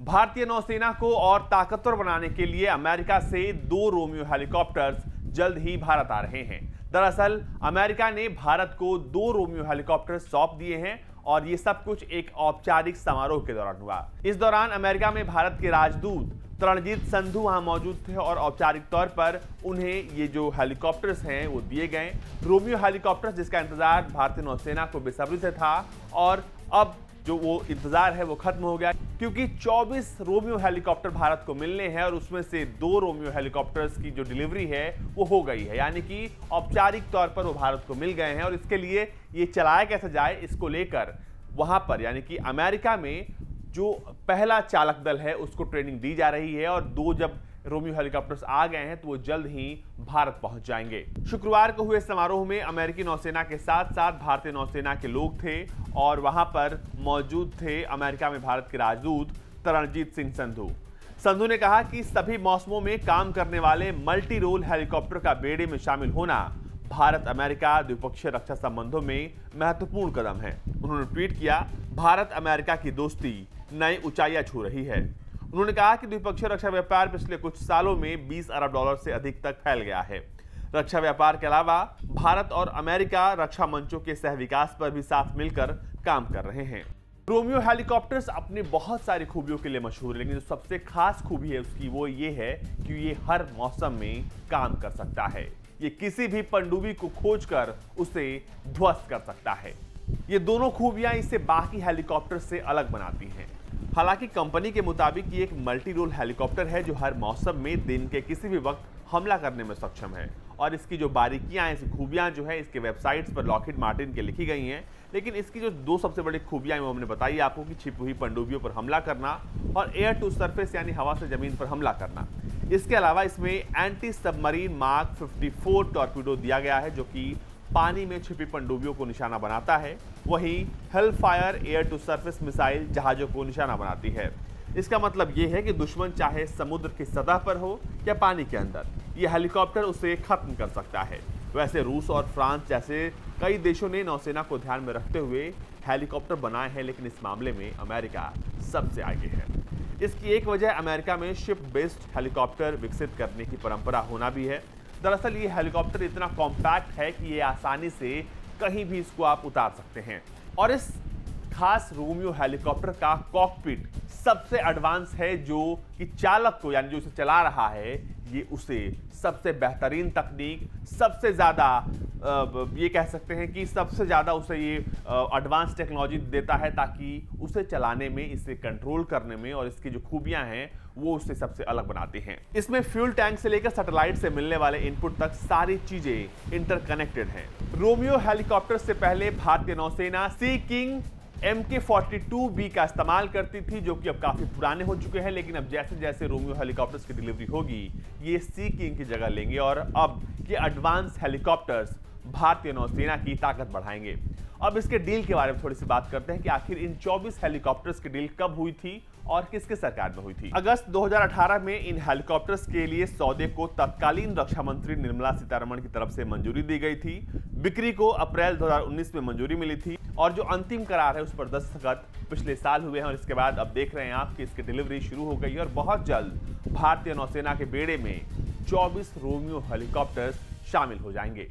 भारतीय नौसेना को और ताकतवर बनाने के लिए अमेरिका से 2 रोमियो हेलीकॉप्टर्स जल्द ही भारत आ रहे हैं। दरअसल अमेरिका ने भारत को 2 रोमियो हेलीकॉप्टर सौंप दिए हैं और ये सब कुछ एक औपचारिक समारोह के दौरान हुआ। इस दौरान अमेरिका में भारत के राजदूत तरणजीत संधू वहां मौजूद थे और औपचारिक तौर पर उन्हें ये जो हेलीकॉप्टर्स हैं वो दिए गए। रोमियो हेलीकॉप्टर्स जिसका इंतजार भारतीय नौसेना को बेसब्री से था और अब जो वो इंतजार है वो खत्म हो गया, क्योंकि 24 रोमियो हेलीकॉप्टर भारत को मिलने हैं और उसमें से 2 रोमियो हेलीकॉप्टर्स की जो डिलीवरी है वो हो गई है, यानी कि औपचारिक तौर पर वो भारत को मिल गए हैं। और इसके लिए ये चलाया कैसे जाए इसको लेकर वहां पर यानी कि अमेरिका में जो पहला चालक दल है उसको ट्रेनिंग दी जा रही है और 2 जब रोमियो हेलीकॉप्टर्स आ गए हैं तो वो जल्द ही भारत पहुंच जाएंगे। शुक्रवार को हुए समारोह में अमेरिकी नौसेना के साथ साथ भारतीय नौसेना के लोग थे और वहां पर मौजूद थे अमेरिका में भारत के राजदूत तरणजीत सिंह संधू। संधू ने कहा कि सभी मौसमों में काम करने वाले मल्टी रोल हेलीकॉप्टर का बेड़े में शामिल होना भारत अमेरिका द्विपक्षीय रक्षा संबंधों में महत्वपूर्ण कदम है। उन्होंने ट्वीट किया, भारत अमेरिका की दोस्ती नई ऊंचाइयां छू रही है। उन्होंने कहा कि द्विपक्षीय रक्षा व्यापार पिछले कुछ सालों में $20 अरब से अधिक तक फैल गया है। रक्षा व्यापार के अलावा भारत और अमेरिका रक्षा मंचों के सह विकास पर भी साथ मिलकर काम कर रहे हैं। रोमियो हेलीकॉप्टर्स अपनी बहुत सारी खूबियों के लिए मशहूर है, लेकिन जो सबसे खास खूबी है उसकी वो ये है कि ये हर मौसम में काम कर सकता है। ये किसी भी पनडुब्बी को खोजकर उसे ध्वस्त कर सकता है। ये दोनों खूबियां इसे बाकी हेलीकॉप्टर से अलग बनाती हैं। हालांकि कंपनी के मुताबिक ये एक मल्टी रोल हेलीकॉप्टर है जो हर मौसम में दिन के किसी भी वक्त हमला करने में सक्षम है और इसकी जो बारीकियां हैं, खूबियां जो है इसके वेबसाइट्स पर लॉकहीड मार्टिन के लिखी गई हैं। लेकिन इसकी जो 2 सबसे बड़ी खूबियां हैं वो हमने बताई आपको कि छिपी हुई पनडुब्बियों पर हमला करना और एयर टू सरफेस यानी हवा से जमीन पर हमला करना। इसके अलावा इसमें एंटी सबमरीन मार्क 54 टॉर्पीडो दिया गया है जो कि पानी में छिपी पनडुब्बियों को निशाना बनाता है। वहीं Hellfire air to surface missile जहाजों को निशाना बनाती है। इसका मतलब यह है कि दुश्मन चाहे समुद्र की सतह पर हो या पानी के अंदर, यह हेलीकॉप्टर उसे खत्म कर सकता है। वैसे रूस और फ्रांस जैसे कई देशों ने नौसेना को ध्यान में रखते हुए हेलीकॉप्टर बनाए हैं, लेकिन इस मामले में अमेरिका सबसे आगे है। इसकी एक वजह अमेरिका में शिप बेस्ड हेलीकॉप्टर विकसित करने की परंपरा होना भी है। दरअसल ये हेलीकॉप्टर इतना कॉम्पैक्ट है कि ये आसानी से कहीं भी इसको आप उतार सकते हैं और इस खास रोमियो हेलीकॉप्टर का कॉकपिट सबसे एडवांस है, जो कि चालक को यानी जो इसे चला रहा है ये उसे सबसे बेहतरीन तकनीक, सबसे ज़्यादा ये कह सकते हैं कि सबसे ज़्यादा उसे ये एडवांस टेक्नोलॉजी देता है ताकि उसे चलाने में, इसे कंट्रोल करने में और इसकी जो खूबियां हैं वो उससे सबसे अलग बनाती हैं। इसमें फ्यूल टैंक से लेकर सैटेलाइट से मिलने वाले इनपुट तक सारी चीजें इंटरकनेक्टेड हैं। रोमियो हेलीकॉप्टर से पहले भारतीय नौसेना सी किंग MK-42B का इस्तेमाल करती थी, जो कि अब काफी पुराने हो चुके हैं। लेकिन अब जैसे जैसे रोमियो हेलीकॉप्टर्स की डिलीवरी होगी ये सी किंग की जगह लेंगे और अब ये एडवांस हेलीकॉप्टर्स भारतीय नौसेना की ताकत बढ़ाएंगे। अब इसके डील के बारे में थोड़ी सी बात करते हैं कि आखिर इन 24 हेलीकॉप्टर्स की डील कब हुई थी और किसके सरकार में हुई थी। अगस्त 2018 में इन हेलीकॉप्टर्स के लिए सौदे को तत्कालीन रक्षा मंत्री निर्मला सीतारमण की तरफ से मंजूरी दी गई थी। बिक्री को अप्रैल 2019 में मंजूरी मिली थी और जो अंतिम करार है उस पर दस्तखत पिछले साल हुए हैं और इसके बाद अब देख रहे हैं आप कि इसकी डिलीवरी शुरू हो गई है और बहुत जल्द भारतीय नौसेना के बेड़े में 24 रोमियो हेलीकॉप्टर्स शामिल हो जाएंगे।